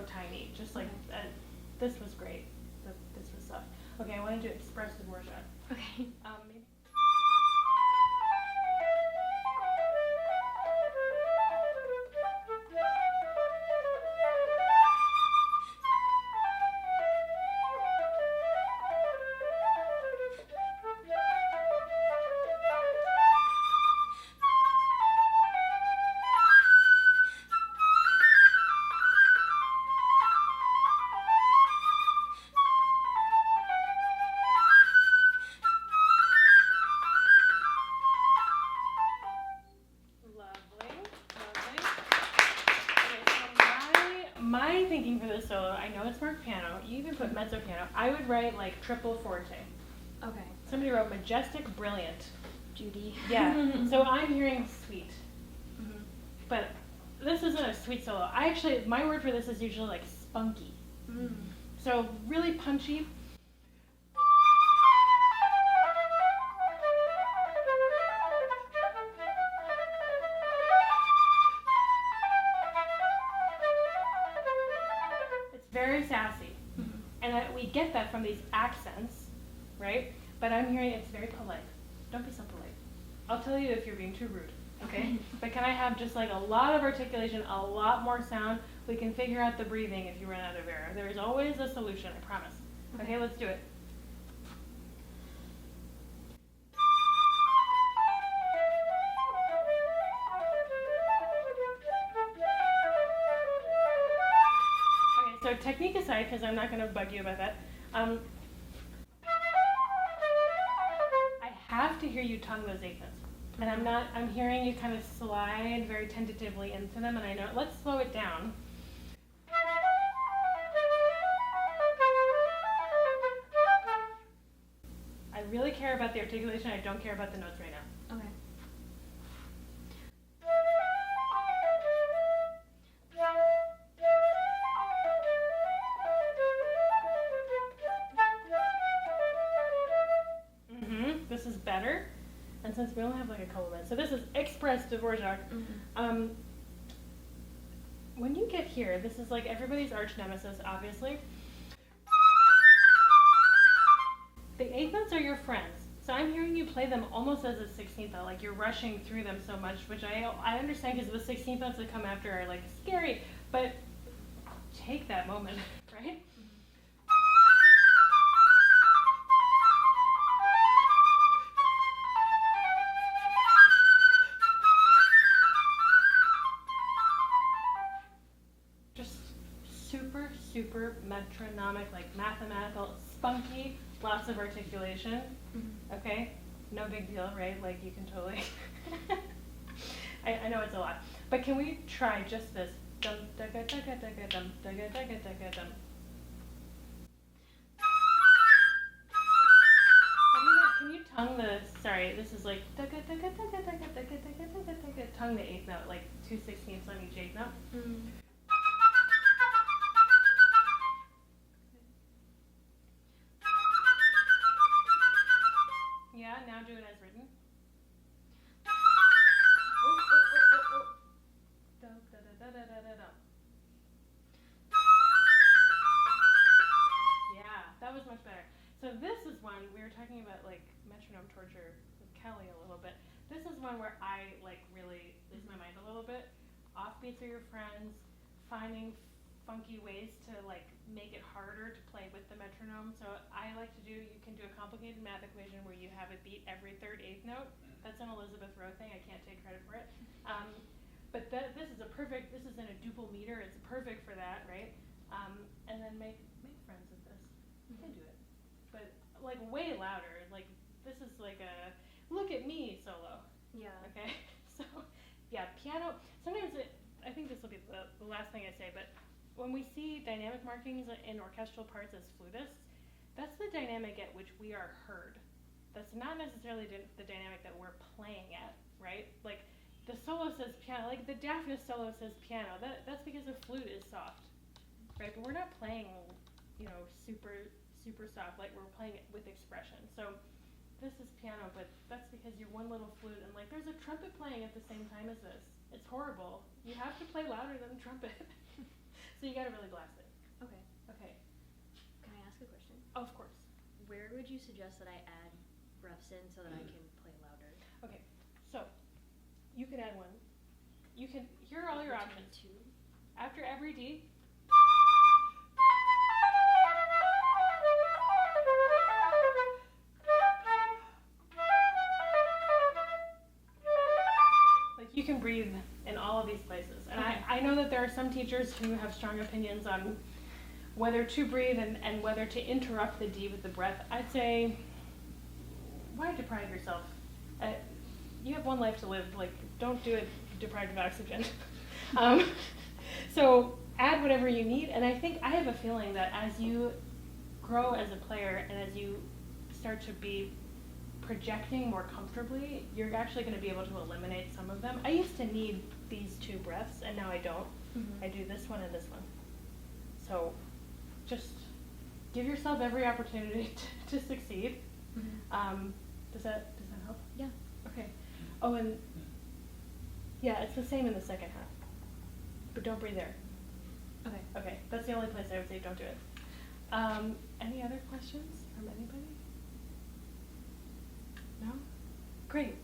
S1: tiny. Just like this was great. This was soft. Okay, I wanted to express the Dvorak.
S4: Okay.
S1: Maybe. know it's marked piano. You even put mezzo piano. I would write like triple forte.
S4: Okay.
S1: Somebody wrote majestic, brilliant.
S4: Judy.
S1: Yeah. So I'm hearing sweet. But this isn't a sweet solo. My word for this is usually like spunky. So really punchy. It's very sassy. And we get that from these accents, right? But I'm hearing it's very polite. Don't be so polite. I'll tell you if you're being too rude, okay? But can I have just like a lot of articulation, a lot more sound? We can figure out the breathing if you run out of air. There's always a solution, I promise. Okay, let's do it. Okay, so technique aside, because I'm not going to bug you about that, I have to hear you tongue those eighth notes. And I'm hearing you kind of slide very tentatively into them, and I know, let's slow it down. I really care about the articulation, I don't care about the notes right now.
S4: Okay.
S1: This is better. And since we only have like a couple minutes, so this is Express Dvorak. When you get here, this is like everybody's arch nemesis, obviously. The eighth notes are your friends. So I'm hearing you play them almost as a 16th note, like you're rushing through them so much, which I understand because the 16th notes that come after are like scary, but take that moment, right? Super metronomic, like mathematical, spunky, lots of articulation. Okay, no big deal, right? Like you can totally. I know it's a lot, but can we try just this? Dum daga daga daga dum daga daga daga dum. Can you tongue the? Sorry, this is like daga daga daga daga daga daga daga daga. Tongue the eighth note, like 2/16ths on each eighth note. Yeah, now do it as written. Yeah, that was much better. So this is one, we were talking about like metronome torture with Kelly a little bit. This is one where I like really lose my mind a little bit. Offbeats are your friends, finding funky ways to like make it harder to play with the metronome. So I like to you can do a complicated math equation where you have a beat every third eighth note. That's an Elizabeth Rowe thing, I can't take credit for it. But this is in a duple meter, it's perfect for that, right? And then make friends with this. You can do it. But like way louder, like this is like a look at me solo.
S4: Yeah.
S1: Okay, so yeah, piano, sometimes I think this will be the last thing I say, but when we see dynamic markings in orchestral parts as flutists, that's the dynamic at which we are heard. That's not necessarily the dynamic that we're playing at, right? Like the solo says piano, like the Daphnis solo says piano. That's because the flute is soft, right? But we're not playing, super soft. Like we're playing it with expression. So this is piano, but that's because you're one little flute, and like there's a trumpet playing at the same time as this. It's horrible. You have to play louder than the trumpet. So you gotta really blast it.
S4: Okay.
S1: Okay.
S4: Can I ask a question?
S1: Oh, of course.
S4: Where would you suggest that I add breaths in so that I can play louder?
S1: Okay. So you could add one. Here are all your options.
S4: Two.
S1: After every D. Like you can breathe in all of these places. And I know that there are some teachers who have strong opinions on whether to breathe and whether to interrupt the D with the breath. I'd say, why deprive yourself? You have one life to live. Like, don't do it deprived of oxygen. So add whatever you need. And I think I have a feeling that as you grow as a player and as you start to be projecting more comfortably, you're actually going to be able to eliminate some of them. I used to need these 2 breaths, and now I don't. I do this one and this one. So just give yourself every opportunity to succeed. Does that help?
S4: Yeah.
S1: Okay. Oh, and yeah, it's the same in the second half, but don't breathe there.
S4: Okay.
S1: Okay, that's the only place I would say don't do it. Any other questions from anybody? No? Great.